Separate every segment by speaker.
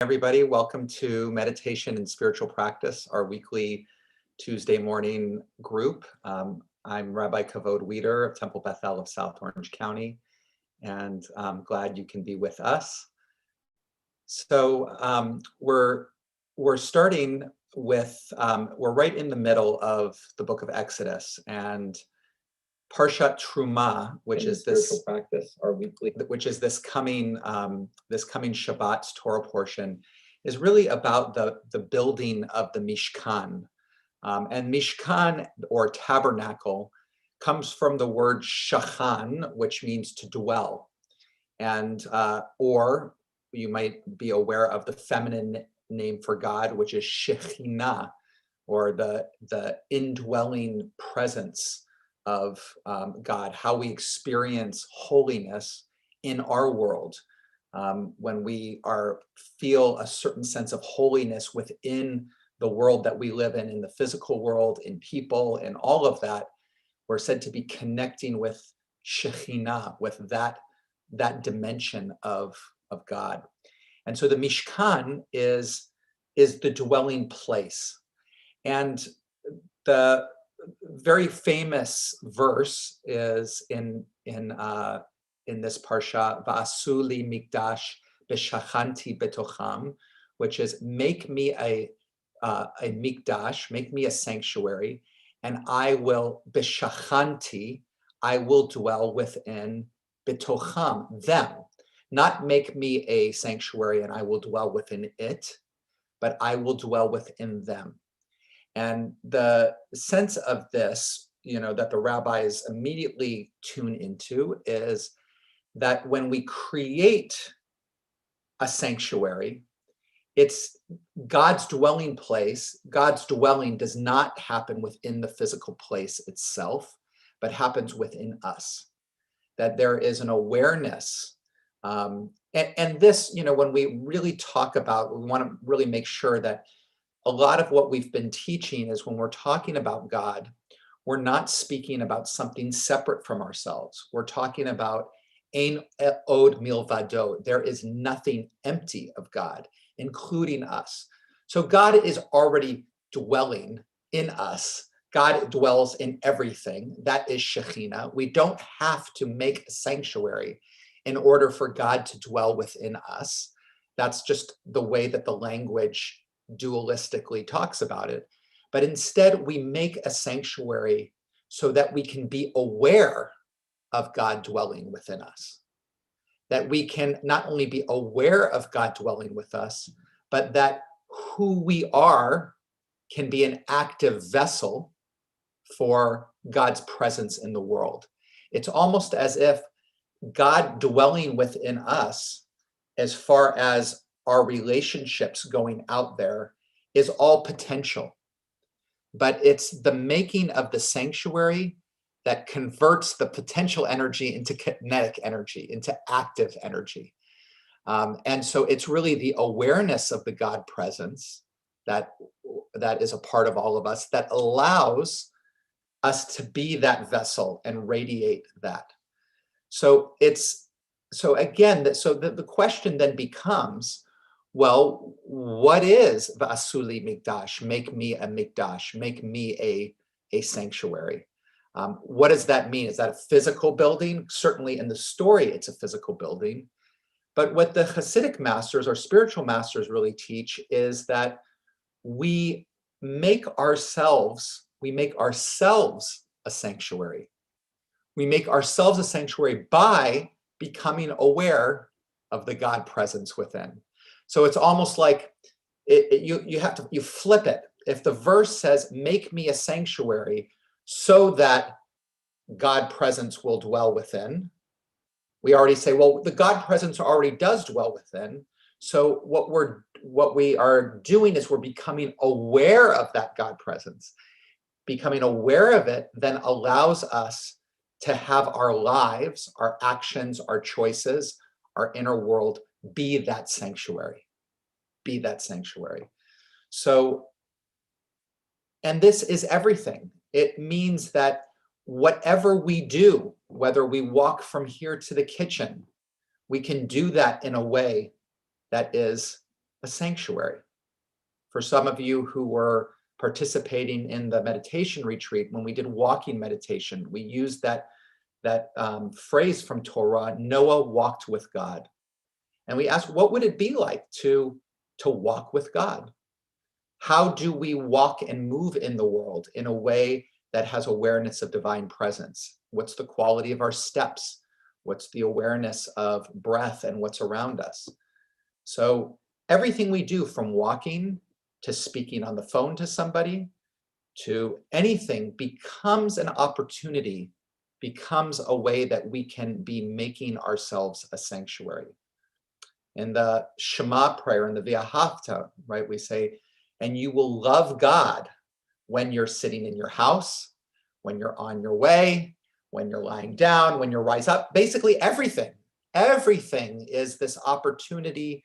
Speaker 1: Everybody. Welcome to Meditation and Spiritual Practice, our weekly Tuesday morning group. I'm Rabbi Kavod Weider of Temple Beth El of South Orange County, and I'm glad you can be with us. So we're starting with, we're right in the middle of the book of Exodus, and Parshat Truma, which is this practice, our weekly, which is this coming Shabbat's Torah portion, is really about the building of the Mishkan. And Mishkan, or tabernacle, comes from the word shachan, which means to dwell. And or you might be aware of the feminine name for God, which is Shekhinah, or the indwelling presence of God, how we experience holiness in our world. When we feel a certain sense of holiness within the world that we live in the physical world, in people, and all of that, we're said to be connecting with Shekhinah, with that dimension of God. And so the Mishkan is the dwelling place. And the very famous verse is in this parsha, Va'asu li mikdash b'shachanti betocham, which is make me a mikdash, make me a sanctuary, and I will b'shachanti, I will dwell within betocham, them. Not make me a sanctuary and I will dwell within it, but I will dwell within them. And the sense of this, that the rabbis immediately tune into is that when we create a sanctuary, it's God's dwelling place. God's dwelling does not happen within the physical place itself, but happens within us. That there is an awareness. And this, when we really talk about, we want to really make sure that a lot of what we've been teaching is when we're talking about God, we're not speaking about something separate from ourselves. We're talking about ein od milvado. There is nothing empty of God, including us. So God is already dwelling in us. God dwells in everything. That is Shekhinah. We don't have to make a sanctuary in order for God to dwell within us. That's just the way that the language dualistically talks about it. But instead, we make a sanctuary so that we can be aware of God dwelling within us. That we can not only be aware of God dwelling with us, but that who we are can be an active vessel for God's presence in the world. It's almost as if God dwelling within us, as far as our relationships going out there, is all potential. But it's the making of the sanctuary that converts the potential energy into kinetic energy, into active energy. And so it's really the awareness of the God presence that is a part of all of us, that allows us to be that vessel and radiate that. So the question then becomes, well, what is Va'asuli Mikdash? Make me a Mikdash, make me a sanctuary. What does that mean? Is that a physical building? Certainly in the story, it's a physical building. But what the Hasidic masters or spiritual masters really teach is that we make ourselves a sanctuary. We make ourselves a sanctuary by becoming aware of the God presence within. So it's almost like you flip it. If the verse says, make me a sanctuary so that God presence will dwell within, we already say, well, the God presence already does dwell within. So what we are doing is we're becoming aware of that God presence. Becoming aware of it then allows us to have our lives, our actions, our choices, our inner world be that sanctuary. Be that sanctuary. So, and this is everything. It means that whatever we do, whether we walk from here to the kitchen, we can do that in a way that is a sanctuary. For some of you who were participating in the meditation retreat, when we did walking meditation, we used that phrase from Torah, Noah walked with God. And we asked, what would it be like to walk with God? How do we walk and move in the world in a way that has awareness of divine presence? What's the quality of our steps? What's the awareness of breath and what's around us? So everything we do, from walking to speaking on the phone to somebody, to anything, becomes an opportunity, becomes a way that we can be making ourselves a sanctuary. In the Shema prayer, in the V'ahavta, right, we say, and you will love God when you're sitting in your house, when you're on your way, when you're lying down, when you rise up. Basically everything is this opportunity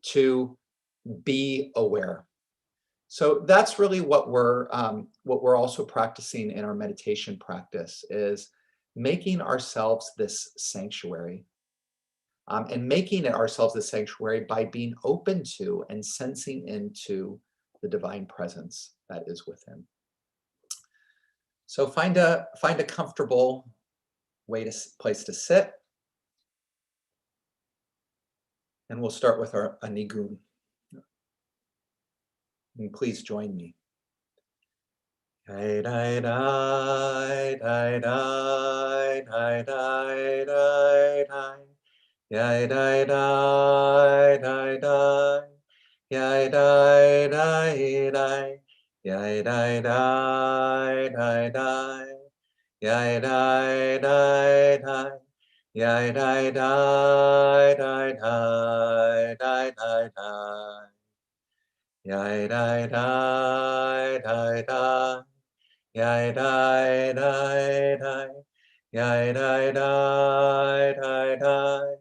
Speaker 1: to be aware. So that's really what we're also practicing in our meditation practice, is making ourselves this sanctuary. And making it ourselves the sanctuary by being open to and sensing into the divine presence that is within. So find a comfortable place to sit. And we'll start with a nigun. And please join me. Dai dai dai dai dai dai dai dai dai. Yai dai dai dai dai. Yai dai dai dai. Yai dai dai dai dai. Yai dai dai dai. Yai dai dai dai dai dai dai dai. Yai dai dai dai dai. Yai dai dai dai. Yai dai dai dai dai.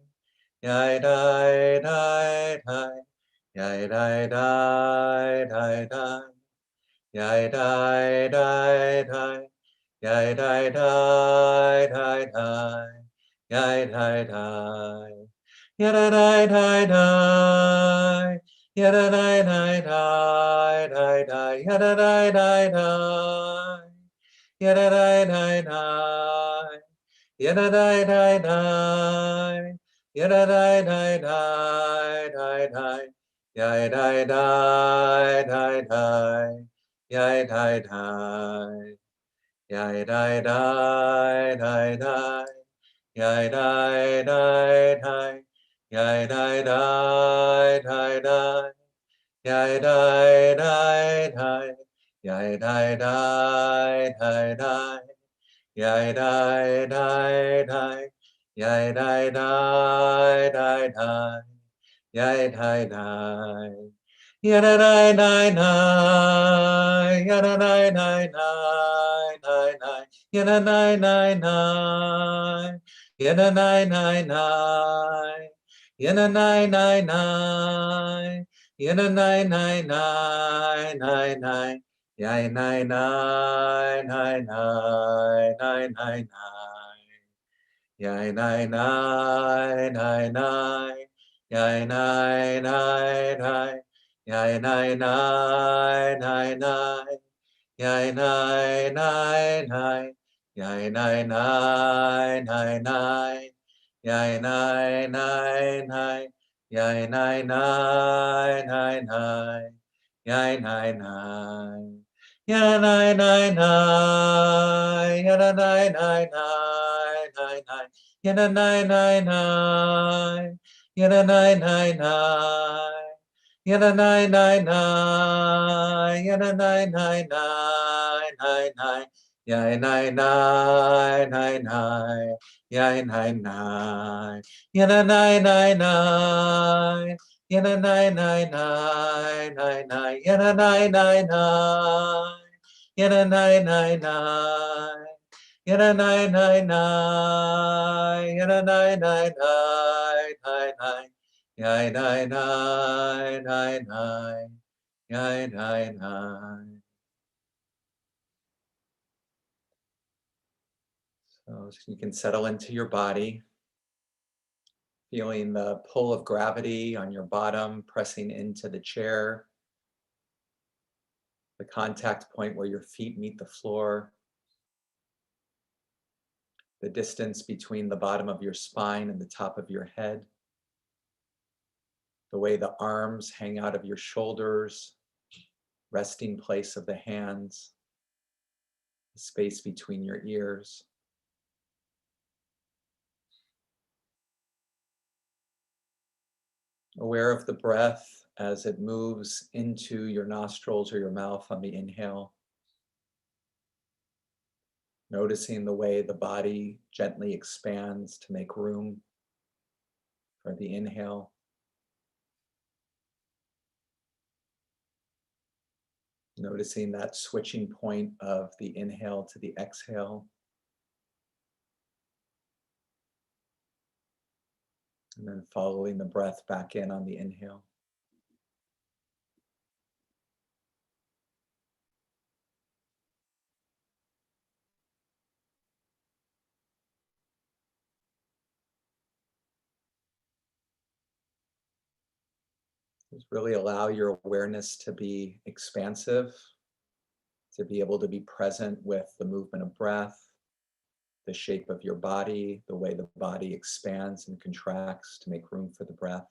Speaker 1: Yai dai dai dai. Yai dai dai dai dai. Yai dai dai dai. Yai dai dai dai dai. Yai dai dai. Yada dai dai dai. Yada dai dai dai dai dai. Yada dai dai dai. Yada dai dai dai. Yada dai dai dai. Yada dai dai dai dai dai. Yai dai dai dai dai. Yai dai dai. Yai dai dai dai dai. Yai dai dai dai. Yai dai dai dai dai. Yai dai dai dai. Yai dai dai dai dai. Yai dai dai dai. Yai dai dai dai dai. Yai dai dai. Yada dai dai dai. Yada dai dai dai dai dai. Yada dai dai dai. Yada dai dai dai. Yada dai dai dai. Yada dai dai dai dai dai. Yai nai nai nai nai nai nai nai. Yai nai nai nai nai. Yai nai nai nai. Yai nai nai nai nai. Yai nai nai nai. Yai nai nai nai nai. Yai nai nai nai. Yai nai nai nai nai. Yai nai nai. Yada nai nai nai. Yada nai nai nai nai nai. Yada nai nai nai. Yada nai nai nai. Yada nai nai nai. Yada nai nai nai nai nai. Yai nai nai nai nai. Yai nai nai. Yada nai nai nai. Yada nai nai nai nai nai. Yada nai nai nai. Yada nai nai nai. Yada nai nai nai. Yada nai nai nai nai nai. Yai nai nai nai nai. Yai nai nai. So you can settle into your body. Feeling the pull of gravity on your bottom, pressing into the chair, the contact point where your feet meet the floor, the distance between the bottom of your spine and the top of your head, the way the arms hang out of your shoulders, resting place of the hands, the space between your ears. Aware of the breath as it moves into your nostrils or your mouth on the inhale. Noticing the way the body gently expands to make room for the inhale. Noticing that switching point of the inhale to the exhale. And then following the breath back in on the inhale. Just really allow your awareness to be expansive, to be able to be present with the movement of breath, the shape of your body, the way the body expands and contracts to make room for the breath.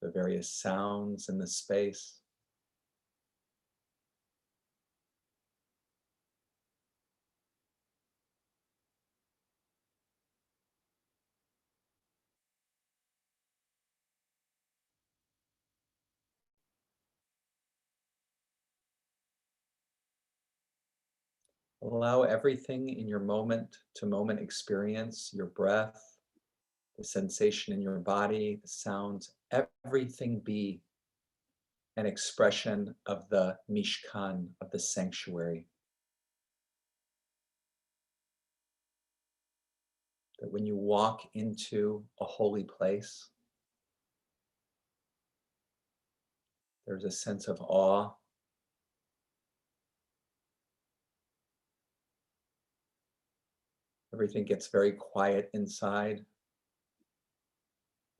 Speaker 1: The various sounds in the space. Allow everything in your moment to moment experience, your breath, the sensation in your body, the sounds, everything be an expression of the Mishkan, of the sanctuary. That when you walk into a holy place, there's a sense of awe. Everything gets very quiet inside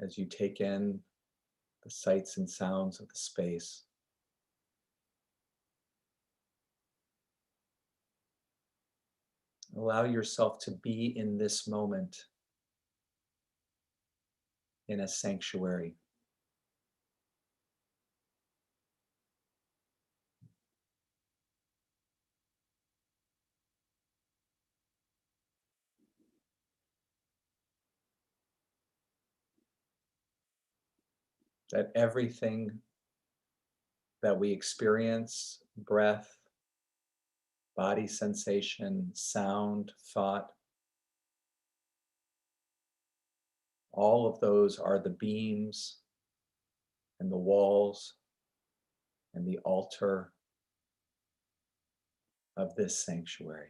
Speaker 1: as you take in the sights and sounds of the space. Allow yourself to be in this moment in a sanctuary. That everything that we experience, breath, body sensation, sound, thought, all of those are the beams and the walls and the altar of this sanctuary.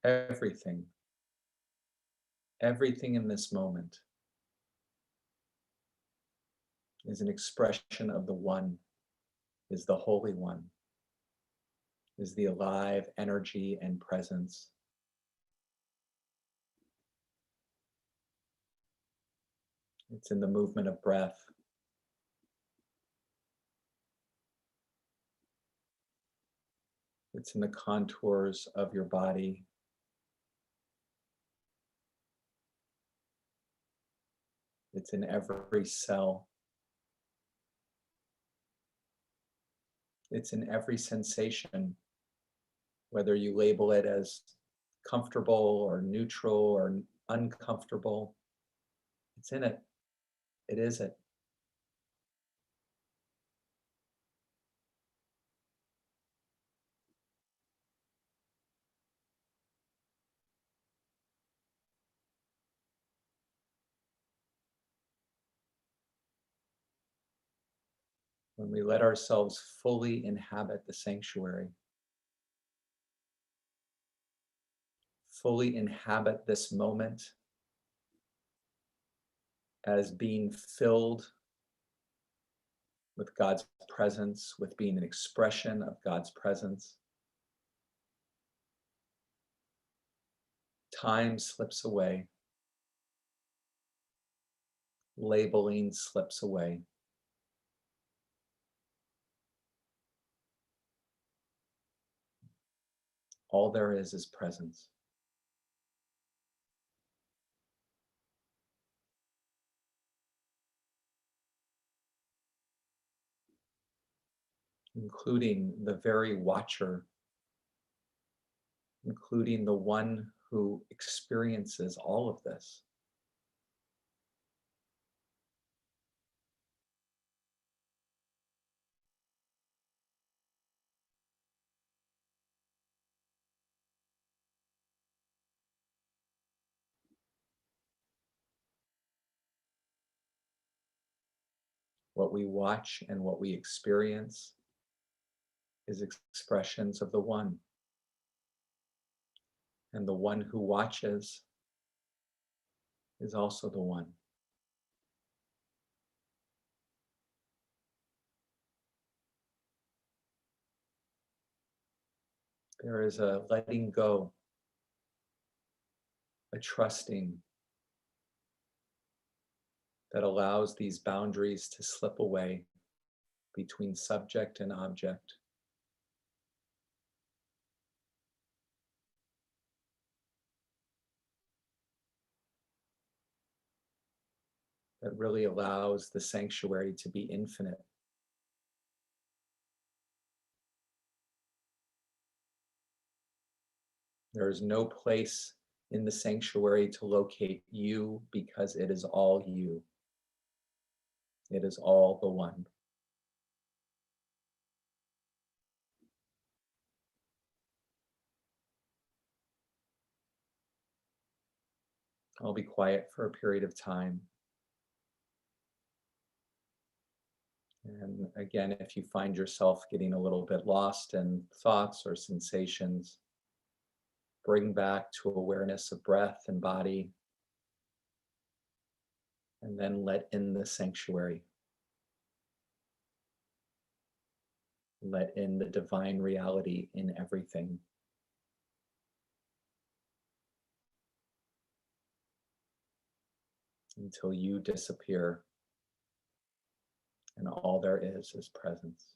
Speaker 1: Everything, everything in this moment is an expression of the One, is the Holy One, is the alive energy and presence. It's in the movement of breath. It's in the contours of your body. It's in every cell. It's in every sensation, whether you label it as comfortable or neutral or uncomfortable. It's in it. It is it. When we let ourselves fully inhabit the sanctuary, fully inhabit this moment as being filled with God's presence, with being an expression of God's presence. Time slips away. Labeling slips away. All there is presence. Including the very watcher, including the one who experiences all of this. What we watch and what we experience is expressions of the one. And the one who watches is also the one. There is a letting go, a trusting that allows these boundaries to slip away between subject and object. That really allows the sanctuary to be infinite. There is no place in the sanctuary to locate you because it is all you. It is all the one. I'll be quiet for a period of time. And again, if you find yourself getting a little bit lost in thoughts or sensations, bring back to awareness of breath and body, and then let in the sanctuary. Let in the divine reality in everything. Until you disappear and all there is presence.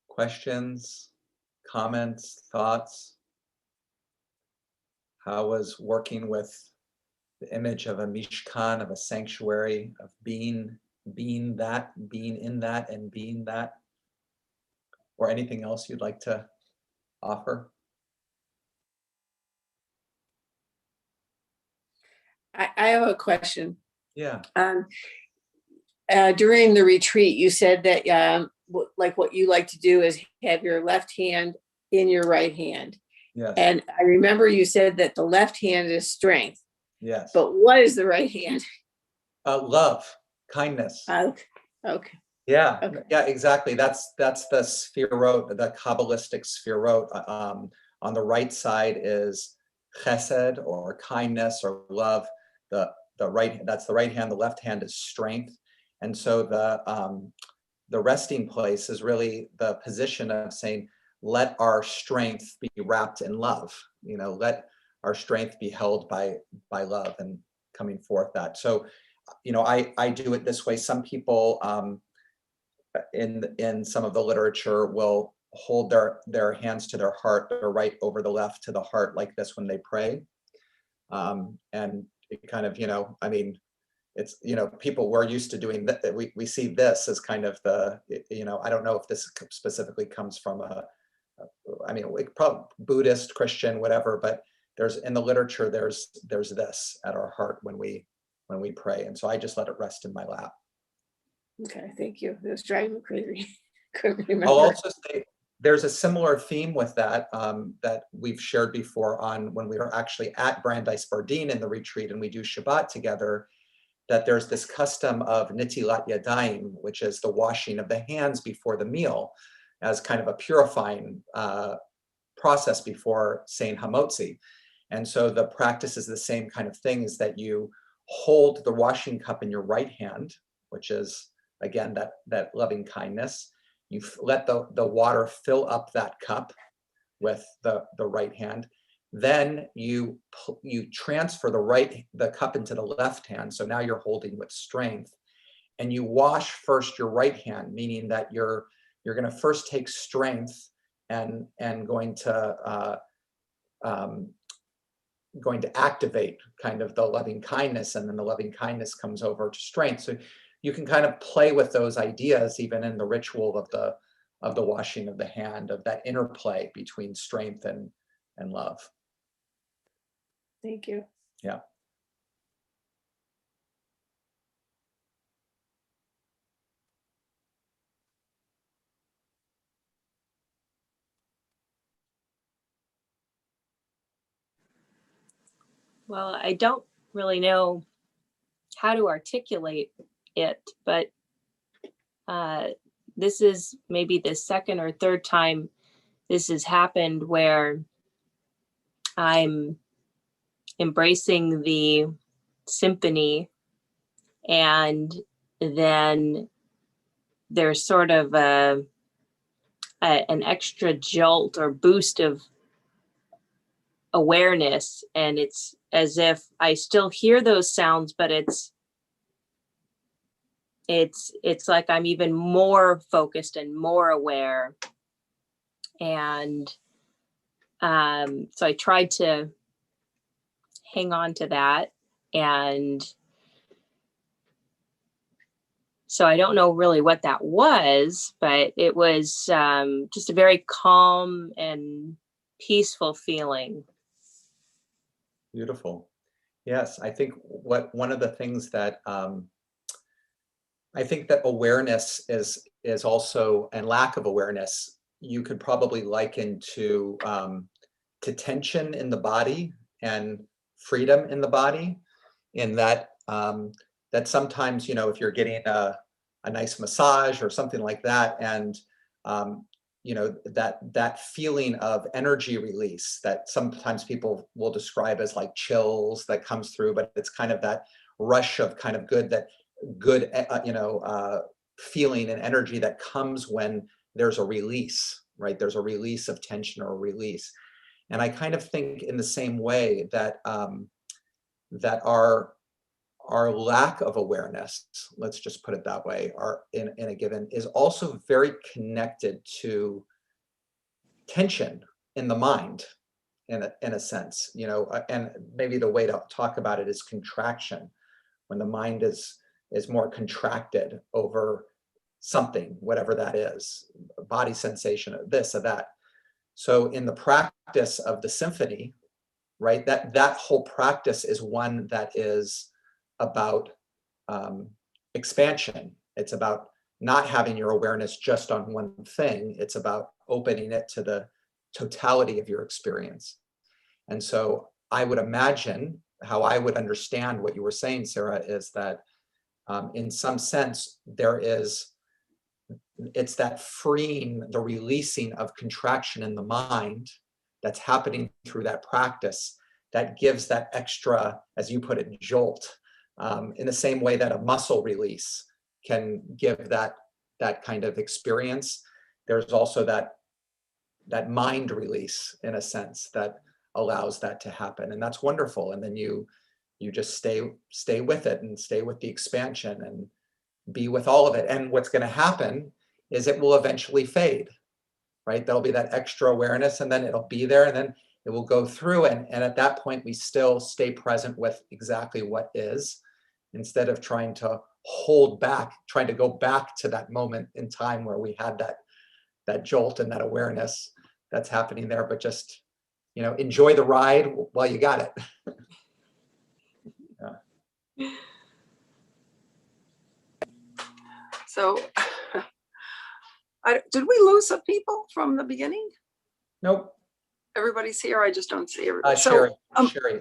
Speaker 1: Questions, comments, thoughts? How was working with the image of a mishkan, of a sanctuary, of being that, being in that, and being that? Or anything else you'd like to offer?
Speaker 2: I have a question.
Speaker 1: Yeah.
Speaker 2: During the retreat, you said that like what you like to do is have your left hand in your right hand.
Speaker 1: Yes.
Speaker 2: And I remember you said that the left hand is strength.
Speaker 1: Yes.
Speaker 2: But what is the right hand?
Speaker 1: Love, kindness.
Speaker 2: Okay.
Speaker 1: Yeah.
Speaker 2: Okay.
Speaker 1: Yeah, exactly. That's the sefirot, the Kabbalistic sefirot. On the right side is chesed, or kindness, or love. The right, that's the right hand. The left hand is strength. And so the resting place is really the position of saying, let our strength be wrapped in love. Let our strength be held by love, and coming forth that. So, I do it this way. Some people in some of the literature will hold their hands to their heart, their right over the left to the heart, like this when they pray. And it kind of, it's, people were used to doing that. We see this as kind of the, I don't know if this specifically comes from probably Buddhist, Christian, whatever, but there's, in the literature, there's this at our heart when we pray. And so I just let it rest in my lap.
Speaker 2: Okay, thank you. It was driving me crazy. Couldn't remember.
Speaker 1: I'll also say there's a similar theme with that that we've shared before on when we were actually at Brandeis Bardin in the retreat and we do Shabbat together, that there's this custom of nitilat yadayim, which is the washing of the hands before the meal, as kind of a purifying process before saying hamotzi. And so the practice is the same kind of thing, is that you hold the washing cup in your right hand, which is, again, that loving kindness. You let the water fill up that cup with the right hand. Then you transfer the cup into the left hand. So now you're holding with strength, and you wash first your right hand, meaning that you're going to first take strength and going to activate kind of the loving kindness, and then the loving kindness comes over to strength. So you can kind of play with those ideas even in the ritual of the washing of the hand, of that interplay between strength and love.
Speaker 2: Thank you.
Speaker 1: Yeah.
Speaker 3: Well, I don't really know how to articulate it, but this is maybe the second or third time this has happened where I'm embracing the symphony, and then there's sort of an extra jolt or boost of awareness, and it's as if I still hear those sounds, but it's like I'm even more focused and more aware. And so I tried to hang on to that. And so I don't know really what that was, but it was just a very calm and peaceful feeling.
Speaker 1: Beautiful. Yes, I think one of the things that I think that awareness is also, and lack of awareness, you could probably liken to tension in the body and freedom in the body, in that that sometimes, you know, if you're getting a nice massage or something like that, and you know, that feeling of energy release that sometimes people will describe as like chills that comes through, but it's kind of that rush of kind of good you know, feeling and energy that comes when there's a release, right? There's a release of tension or a release. And I kind of think in the same way that that our lack of awareness, let's just put it that way, our in a given, is also very connected to tension in the mind, in a sense, you know, and maybe the way to talk about it is contraction, when the mind is more contracted over something, whatever that is, a body sensation of this or that. So in the practice of the symphony, right, that whole practice is one that is about expansion. It's about not having your awareness just on one thing. It's about opening it to the totality of your experience. And so I would imagine how I would understand what you were saying, Sarah, is that in some sense, it's that freeing, the releasing of contraction in the mind that's happening through that practice that gives that extra, as you put it, jolt, in the same way that a muscle release can give that kind of experience. There's also that mind release, in a sense, that allows that to happen, and that's wonderful. And then you just stay with it and stay with the expansion and be with all of it. And what's going to happen is it will eventually fade, right? There'll be that extra awareness, and then it'll be there, and then it will go through. And at that point, we still stay present with exactly what is, instead of trying to hold back, trying to go back to that moment in time where we had that jolt and that awareness that's happening there. But just, you know, enjoy the ride while you got it. Yeah.
Speaker 4: So, did we lose some people from the beginning?
Speaker 1: Nope.
Speaker 4: Everybody's here. I just don't see everybody.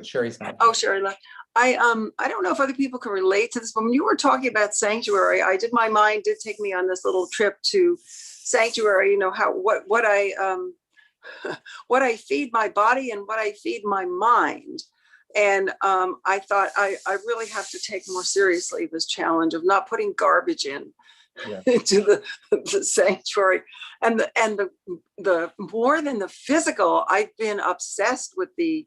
Speaker 1: Sherry's not.
Speaker 4: Oh, Sherry left. I don't know if other people can relate to this, but when you were talking about sanctuary, my mind did take me on this little trip to sanctuary. You know what I feed my body and what I feed my mind. And I thought I really have to take more seriously this challenge of not putting garbage into the sanctuary. And the more than the physical, I've been obsessed with the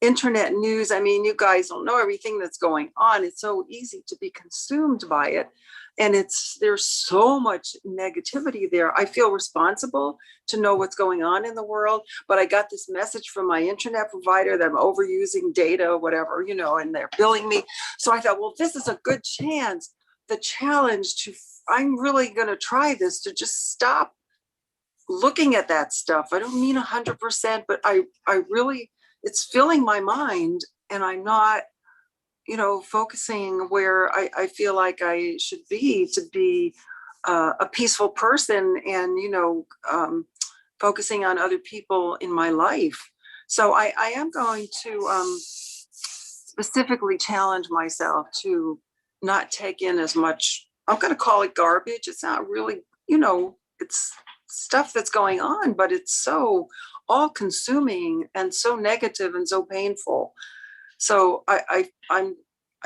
Speaker 4: internet news. I mean, you guys don't know everything that's going on. It's so easy to be consumed by it. And there's so much negativity there. I feel responsible to know what's going on in the world, but I got this message from my internet provider that I'm overusing data or whatever, you know, and they're billing me. So I thought, well, this is a good chance, the challenge I'm really going to try this, to just stop looking at that stuff. I don't mean 100%, but I really, it's filling my mind, and I'm not, you know, focusing where I feel like I should be to be a peaceful person, and, you know, focusing on other people in my life. So I am going to specifically challenge myself to not take in as much, I'm going to call it garbage. It's not really, it's stuff that's going on, but it's so all consuming and so negative and so painful. So I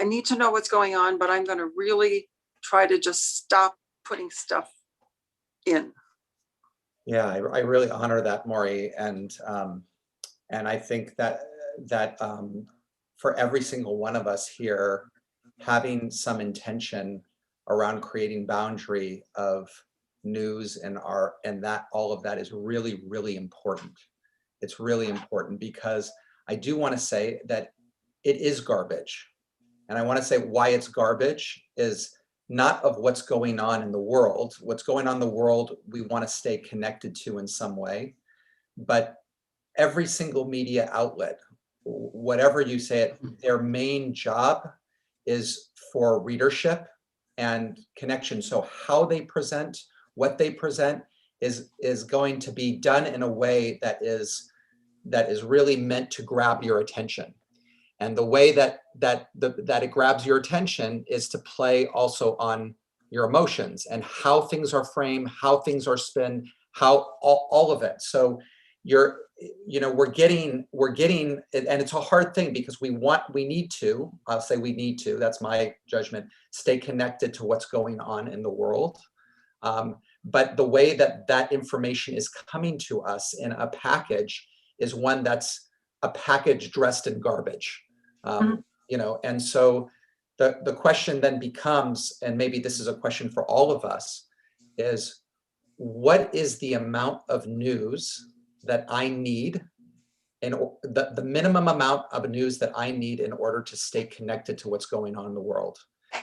Speaker 4: need to know what's going on, but I'm going to really try to just stop putting stuff in.
Speaker 1: Yeah, I really honor that, Maury, and I think that for every single one of us here, having some intention around creating boundary of news and that all of that is really, really important. It's really important because I do want to say that it is garbage. And I want to say why it's garbage is not of what's going on in the world. What's going on in the world, we want to stay connected to in some way. But every single media outlet, whatever you say it, their main job is for readership and connection. So how they present, what they present is going to be done in a way that is really meant to grab your attention. And the way that it grabs your attention is to play also on your emotions and how things are framed, how things are spun, how all of it. So we're getting, and it's a hard thing because we need to, I'll say we need to, that's my judgment, stay connected to what's going on in the world. But the way that information is coming to us in a package is one that's a package dressed in garbage. And so the question then becomes, and maybe this is a question for all of us, is what is the amount of news that I need, and the minimum amount of news that I need in order to stay connected to what's going on in the world?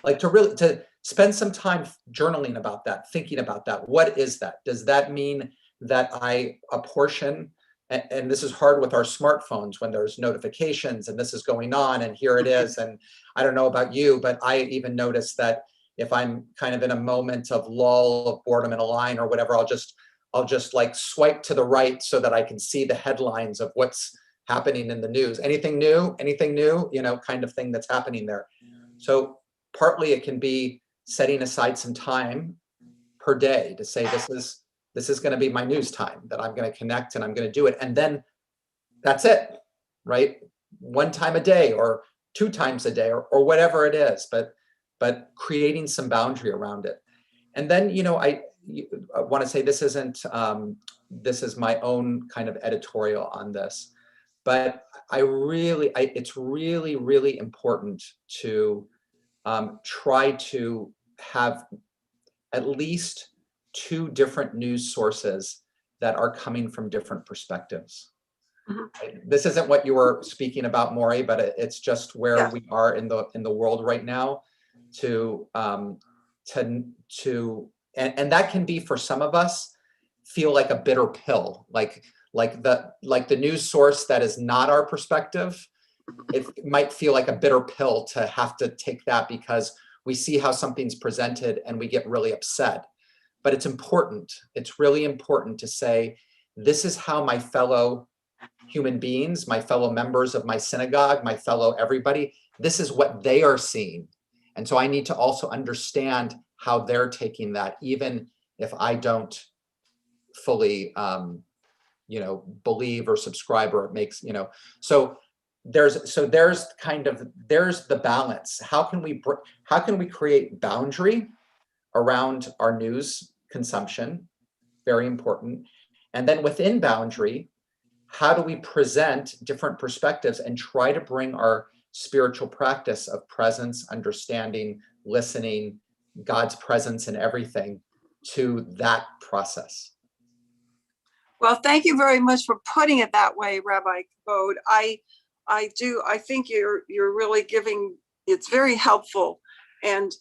Speaker 1: Like to spend some time journaling about that, thinking about that. What is that? Does that mean that I apportion, and this is hard with our smartphones when there's notifications and this is going on and here it is. And I don't know about you, but I even notice that if I'm kind of in a moment of lull, of boredom in a line or whatever, I'll just like swipe to the right so that I can see the headlines of what's happening in the news. Anything new, kind of thing that's happening there. So partly it can be setting aside some time per day to say, this is going to be my news time, that I'm going to connect and I'm going to do it. And then that's it, right? One time a day or 2 times a day or whatever it is, but creating some boundary around it. And then, I want to say this is my own kind of editorial on this, but it's really, really important to try to have at least 2 different news sources that are coming from different perspectives. Mm-hmm. This isn't what you were speaking about, Maury, but it's just where we are in the world right now. And that can be, for some of us, feel like a bitter pill, like the news source that is not our perspective. It might feel like a bitter pill to have to take that because we see how something's presented and we get really upset. But it's important. It's really important to say, this is how my fellow human beings, my fellow members of my synagogue, my fellow everybody, this is what they are seeing. And so I need to also understand how they're taking that, even if I don't fully, believe or subscribe, or it makes, so there's the balance. How can we create boundary around our news consumption? Very important. And then within boundary, how do we present different perspectives and try to bring our spiritual practice of presence, understanding, listening, God's presence in everything to that process?
Speaker 4: Well, thank you very much for putting it that way, Rabbi Bode. I think you're really giving, it's very helpful. And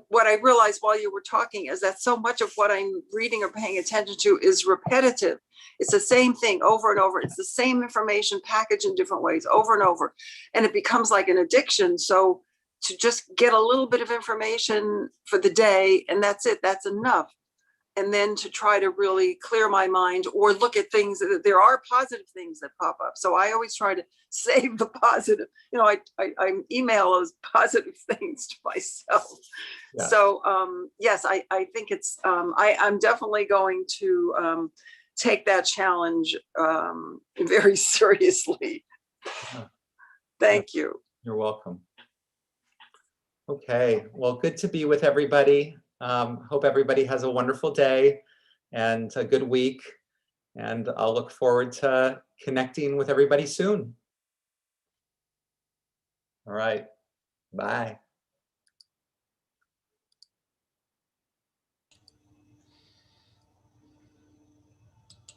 Speaker 4: what I realized while you were talking is that so much of what I'm reading or paying attention to is repetitive. It's the same thing over and over. It's the same information packaged in different ways over and over. And it becomes like an addiction. So to just get a little bit of information for the day, and that's it, that's enough. and then to try to really clear my mind or look at things that there are positive things that pop up. So I always try to save the positive, I email those positive things to myself.
Speaker 1: Yeah.
Speaker 4: So yes, I think it's, I'm definitely going to take that challenge very seriously.
Speaker 1: Yeah.
Speaker 4: Thank you.
Speaker 1: You're welcome. Okay, well, good to be with everybody. Hope everybody has a wonderful day and a good week. And I'll look forward to connecting with everybody soon. All right, bye.